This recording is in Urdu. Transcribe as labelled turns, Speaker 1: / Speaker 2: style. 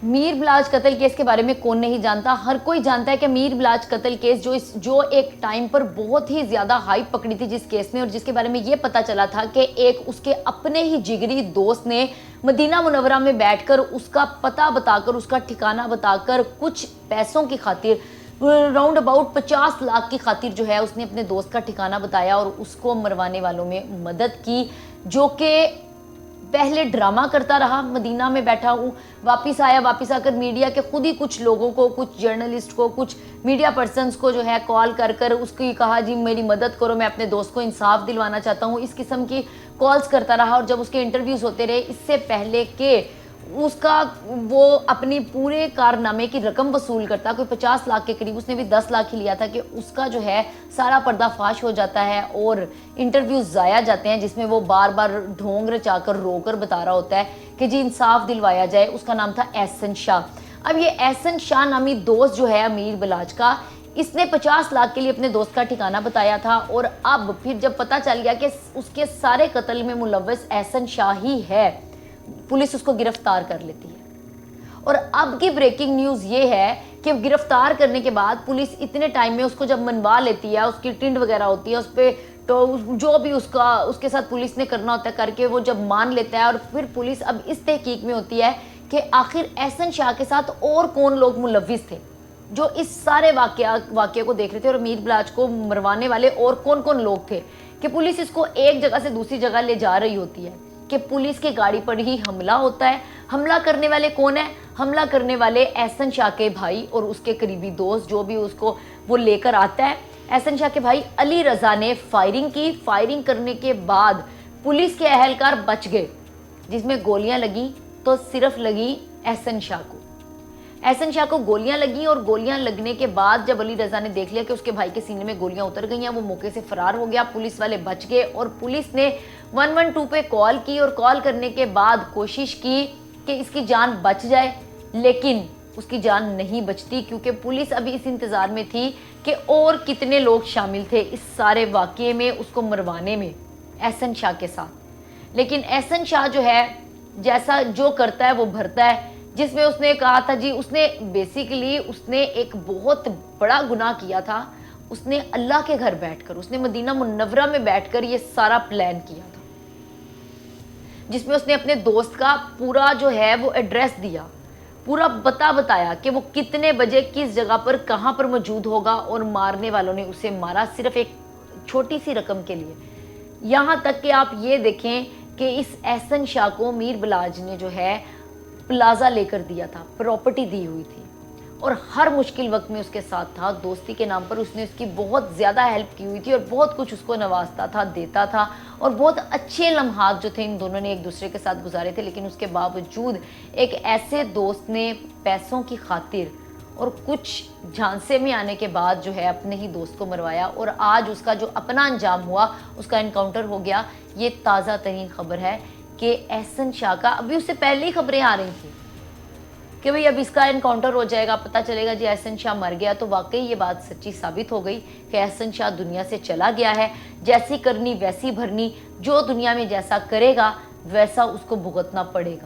Speaker 1: میر بلاج قتل کیس کے بارے میں کون نہیں جانتا؟ ہر کوئی جانتا ہے کہ میر بلاج قتل کیس جو ایک ٹائم پر بہت ہی زیادہ ہائپ پکڑی تھی جس کیس میں، اور جس کے بارے میں یہ پتا چلا تھا کہ ایک اس کے اپنے ہی جگری دوست نے مدینہ منورہ میں بیٹھ کر اس کا پتہ بتا کر، اس کا ٹھکانہ بتا کر، کچھ پیسوں کی خاطر راؤنڈ اباؤٹ 50 لاکھ کی خاطر جو ہے اس نے اپنے دوست کا ٹھکانہ بتایا اور اس کو مروانے والوں میں مدد کی، جو کہ پہلے ڈرامہ کرتا رہا۔ مدینہ میں بیٹھا ہوں، واپس آیا، واپس آ کر میڈیا کے خود ہی کچھ لوگوں کو، کچھ جرنلسٹ کو، کچھ میڈیا پرسنز کو جو ہے کال کر کر اس کی کہا جی میری مدد کرو، میں اپنے دوست کو انصاف دلوانا چاہتا ہوں، اس قسم کی کالز کرتا رہا۔ اور جب اس کے انٹرویوز ہوتے رہے، اس سے پہلے کہ وہ اپنی پورے کارنامے کی رقم وصول کرتا، کوئی 50 لاکھ کے قریب، اس نے بھی 10 لاکھ ہی لیا تھا، کہ اس کا جو ہے سارا پردہ فاش ہو جاتا ہے اور انٹرویوز ضائع جاتے ہیں، جس میں وہ بار بار ڈھونگ رچا کر رو کر بتا رہا ہوتا ہے کہ جی انصاف دلوایا جائے۔ اس کا نام تھا احسن شاہ۔ اب یہ احسن شاہ نامی دوست جو ہے امیر بلاج کا، اس نے 50 لاکھ کے لیے اپنے دوست کا ٹھکانہ بتایا تھا، اور اب پھر جب پتا چل گیا کہ اس کے سارے قتل میں ملوث احسن شاہ ہی ہے، پولیس اس کو گرفتار کر لیتی ہے۔ اور اب کی بریکنگ نیوز یہ ہے کہ گرفتار کرنے کے بعد پولیس اتنے ٹائم میں اس کو جب منوا لیتی ہے، اس کی ٹنڈ وغیرہ ہوتی ہے اس پہ، تو جو بھی اس کے ساتھ پولیس نے کرنا ہوتا ہے کر کے وہ جب مان لیتا ہے، اور پھر پولیس اب اس تحقیق میں ہوتی ہے کہ آخر احسن شاہ کے ساتھ اور کون لوگ ملوث تھے جو اس سارے واقعے کو دیکھ رہے تھے، اور امیر بلاج کو مروانے والے اور کون کون لوگ تھے، کہ پولیس اس کو ایک جگہ سے دوسری جگہ لے جا رہی ہوتی ہے، کہ پولیس کی گاڑی پر ہی حملہ ہوتا ہے۔ حملہ کرنے والے کون ہیں؟ حملہ کرنے والے احسن شاہ کے بھائی اور اس کے قریبی دوست، جو بھی اس کو وہ لے کر آتا ہے۔ احسن شاہ کے بھائی علی رضا نے فائرنگ کی۔ فائرنگ کرنے کے بعد پولیس کے اہلکار بچ گئے، جس میں گولیاں لگیں تو صرف لگیں احسن شاہ کو۔ احسن شاہ کو گولیاں لگیں، اور گولیاں لگنے کے بعد جب علی رضا نے دیکھ لیا کہ اس کے بھائی کے سینے میں گولیاں اتر گئی ہیں، وہ موقع سے فرار ہو گیا۔ پولیس والے بچ گئے، اور پولیس نے 112 پہ کال کی، اور کال کرنے کے بعد کوشش کی کہ اس کی جان بچ جائے، لیکن اس کی جان نہیں بچتی، کیونکہ پولیس ابھی اس انتظار میں تھی کہ اور کتنے لوگ شامل تھے اس سارے واقعے میں اس کو مروانے میں احسن شاہ کے ساتھ۔ لیکن احسن شاہ جو ہے جیسا جو کرتا ہے وہ بھرتا ہے، جس میں اس نے کہا تھا جی اس نے بیسیکلی اس نے ایک بہت بڑا گناہ کیا تھا۔ اس نے اللہ کے گھر بیٹھ کر، اس نے مدینہ منورہ میں بیٹھ کر یہ سارا پلان کیا تھا، جس میں اس نے اپنے دوست کا پورا جو ہے وہ ایڈریس دیا، پورا بتایا کہ وہ کتنے بجے کس جگہ پر کہاں پر موجود ہوگا، اور مارنے والوں نے اسے مارا صرف ایک چھوٹی سی رقم کے لیے۔ یہاں تک کہ آپ یہ دیکھیں کہ اس احسن شاہ کو میر بلاج نے جو ہے پلازا لے کر دیا تھا، پراپرٹی دی ہوئی تھی، اور ہر مشکل وقت میں اس کے ساتھ تھا۔ دوستی کے نام پر اس نے اس کی بہت زیادہ ہیلپ کی ہوئی تھی، اور بہت کچھ اس کو نوازتا تھا، دیتا تھا، اور بہت اچھے لمحات جو تھے ان دونوں نے ایک دوسرے کے ساتھ گزارے تھے۔ لیکن اس کے باوجود ایک ایسے دوست نے پیسوں کی خاطر اور کچھ جھانسے میں آنے کے بعد جو ہے اپنے ہی دوست کو مروایا، اور آج اس کا جو اپنا انجام ہوا، اس کا انکاؤنٹر ہو گیا۔ یہ تازہ ترین خبر ہے کہ احسن شاہ کا، ابھی اس سے پہلے ہی خبریں آ رہی تھیں کہ بھئی اب اس کا انکاؤنٹر ہو جائے گا، پتہ چلے گا جی احسن شاہ مر گیا، تو واقعی یہ بات سچی ثابت ہو گئی کہ احسن شاہ دنیا سے چلا گیا ہے۔ جیسی کرنی ویسی بھرنی، جو دنیا میں جیسا کرے گا ویسا اس کو بھگتنا پڑے گا۔